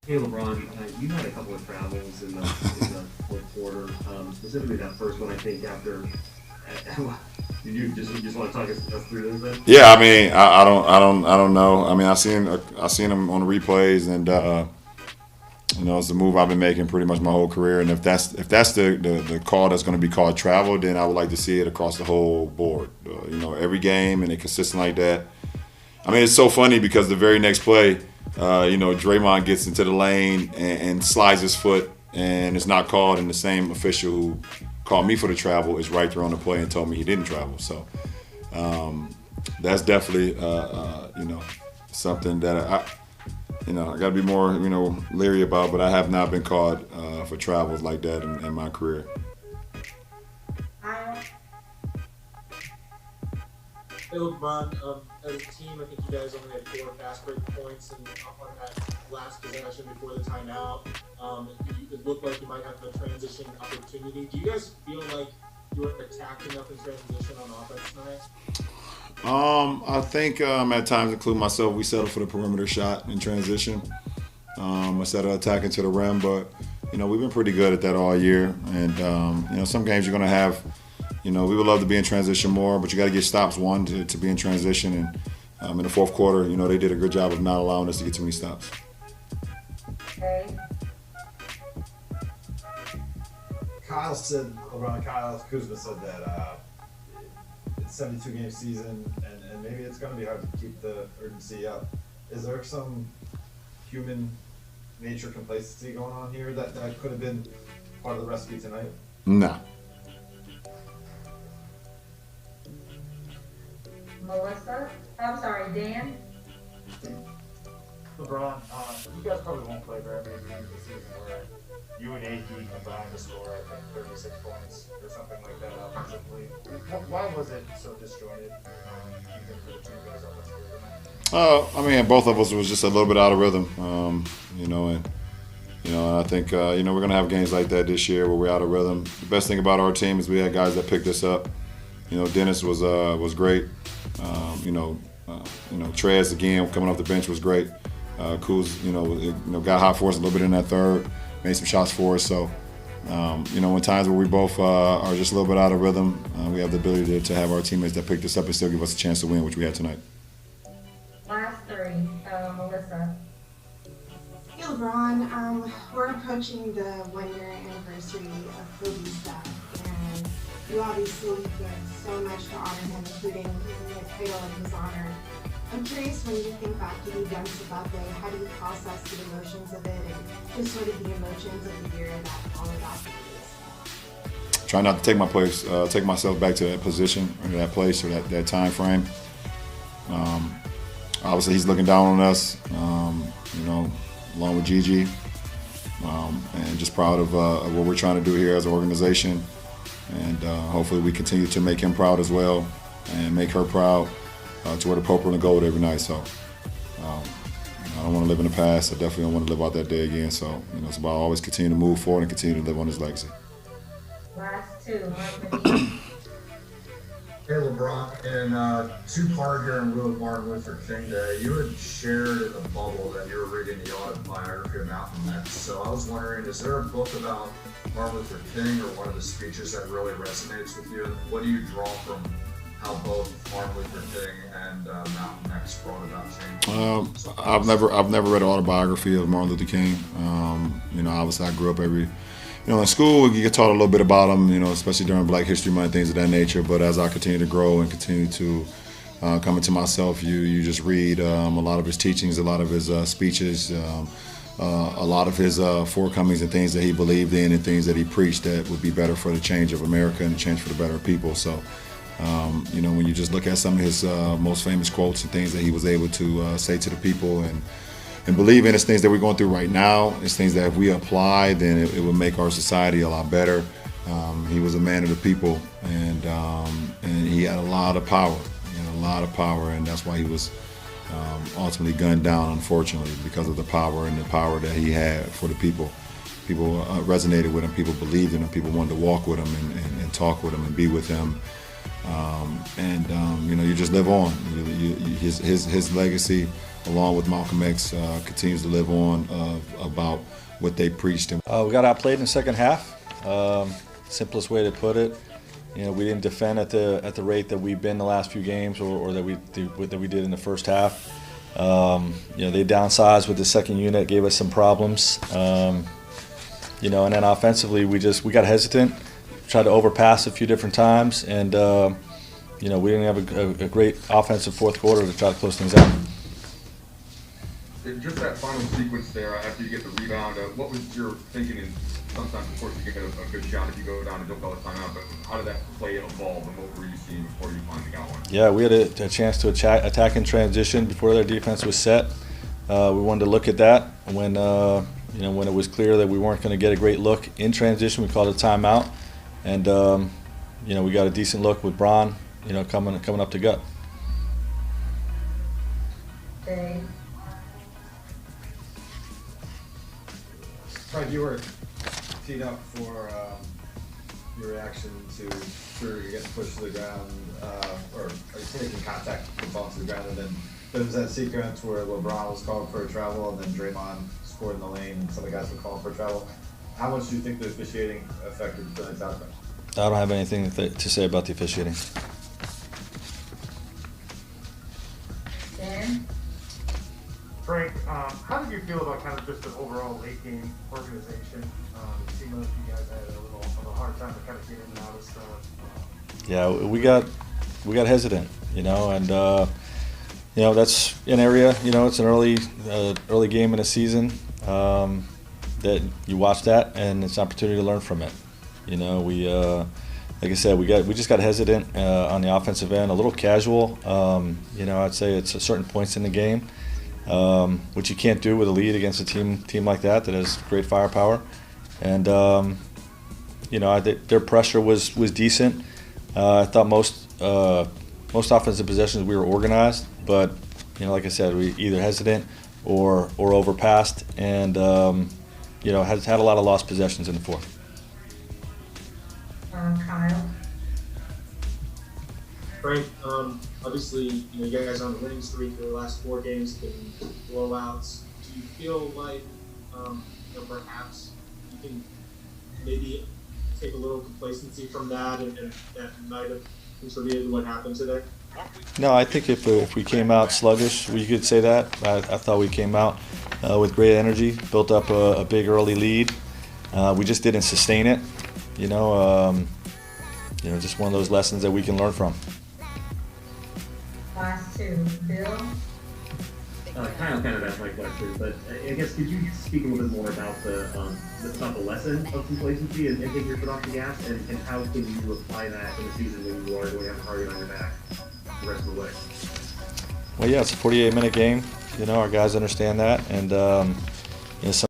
Hey LeBron, you had a couple of travels in the fourth quarter, specifically that first one. I think after, did you just want to talk us through this then? Yeah, I mean, I don't know. I mean, I seen him on the replays, and it's a move I've been making pretty much my whole career. And if that's the call that's going to be called travel, then I would like to see it across the whole board. Every game, and it consistent like that. I mean, it's so funny because the very next play, Draymond gets into the lane and slides his foot, and it's not called. And the same official who called me for the travel is right there on the play and told me he didn't travel. So that's definitely something that I got to be more leery about. But I have not been called for travels like that in my career. Hey, LeBron, as a team, I think you guys only had 4 fast break points, and on that last possession before the timeout, it looked like you might have the transition opportunity. Do you guys feel like you were attacking up in transition on offense tonight? I think at times, including myself, we settled for the perimeter shot in transition instead of attacking to the rim. But we've been pretty good at that all year. And some games you're going to have. We would love to be in transition more, but you got to get stops to be in transition. And in the fourth quarter, they did a good job of not allowing us to get too many stops. Okay. Kyle Kuzma said that it's a 72 game season, and maybe it's going to be hard to keep the urgency up. Is there some human nature complacency going on here that could have been part of the recipe tonight? Nah. Melissa? I'm sorry, Dan? LeBron, you guys probably won't play very many games this season where you and AD combined to score, I think, 36 points or something like that offensively. Why was it so disjointed, even for the two guys offensively? I mean, both of us was just a little bit out of rhythm, and I think we're gonna have games like that this year where we're out of rhythm. The best thing about our team is we had guys that picked us up. Dennis was great. Trez again coming off the bench was great. Kuz, got hot for us a little bit in that third, made some shots for us. So, in times where we both are just a little bit out of rhythm, we have the ability to have our teammates that picked us up and still give us a chance to win, which we had tonight. Last three. Melissa. Hey LeBron, we're approaching the 1 year anniversary of Kobe's death, and you obviously did so much to honor him, including giving a title in his honor. I'm curious, when you think back to the events of that day, how do you process the emotions of it and just sort of the emotions of the year that followed after this? Try not to take myself back to that position or that place or that time frame. Obviously, he's looking down on us, along with Gigi, and just proud of what we're trying to do here as an organization. And hopefully we continue to make him proud as well and make her proud to wear the purple and the gold every night. So I don't want to live in the past. I definitely don't want to live out that day again. So it's about always continue to move forward and continue to live on his legacy. Last two. Harmony. Hey LeBron, in two-part here in lieu of Martin Luther King Day, you had shared in the bubble that you were reading the autobiography of Malcolm X. So I was wondering, is there a book about Martin Luther King or one of the speeches that really resonates with you? What do you draw from how both Martin Luther King and Malcolm X brought about change? I've never read an autobiography of Martin Luther King. Obviously I grew up in school you get taught a little bit about him, especially during Black History Month, things of that nature. But as I continue to grow and continue to come into myself, you just read a lot of his teachings, a lot of his speeches, a lot of his forecomings and things that he believed in and things that he preached that would be better for the change of America and the change for the better people. So, when you just look at some of his most famous quotes and things that he was able to say to the people and believe in, it's things that we're going through right now. It's things that if we apply, then it will make our society a lot better. He was a man of the people, and he had a lot of power. And that's why he was ultimately gunned down, unfortunately, because of the power that he had for the people. People resonated with him. People believed in him. People wanted to walk with him and talk with him and be with him. You just live on. His legacy, along with Malcolm X, continues to live on about what they preached. We got outplayed in the second half. Simplest way to put it. We didn't defend at the rate that we've been the last few games, or that we did in the first half. They downsized with the second unit, gave us some problems. And then offensively, we got hesitant, tried to overpass a few different times, and we didn't have a great offensive fourth quarter to try to close things out. Just that final sequence there after you get the rebound, what was your thinking? And sometimes, of course, you get a good shot if you go down and don't call a timeout, but how did that play evolve, and what were you seeing before you finally got one? Yeah, we had a chance to attack in transition before their defense was set. We wanted to look at that when it was clear that we weren't going to get a great look in transition. We called a timeout, and we got a decent look with Bron, coming up to gut. Dave. Fred, you were teed up for your reaction to Drew getting pushed to the ground, or taking contact with the ball to the ground, and then there was that sequence where LeBron was called for a travel, and then Draymond scored in the lane, and some of the guys were calling for a travel. How much do you think the officiating affected tonight's outcome? I don't have anything to say about the officiating. Dan. Frank, how did you feel about kind of just the overall late game organization? It seemed like you guys had a little of a hard time to kind of get in and out of stuff. Yeah, we got hesitant, and that's an area, it's an early game in a season that you watch that, and it's an opportunity to learn from it. Like I said, we just got hesitant on the offensive end, a little casual. I'd say it's at certain points in the game, which you can't do with a lead against a team like that has great firepower. And their pressure was decent. I thought most offensive possessions we were organized, but like I said, we either hesitant or overpassed, and had a lot of lost possessions in the fourth. Kyle. Frank, obviously, you guys are on the winning streak. The last 4 games have been blowouts. Do you feel like, perhaps you can maybe take a little complacency from that, and that might have contributed to what happened today? No, I think if we came out sluggish, we could say that. I thought we came out with great energy, built up a big early lead. We just didn't sustain it. Just one of those lessons that we can learn from. Last 2. Bill. Kyle kind of asked my question, but I guess could you speak a little bit more about the lesson of complacency and taking your foot off the gas, and how can you apply that in a season when you are going to have a target on your back the rest of the way? Well, yeah, it's a 48-minute game. Our guys understand that, and some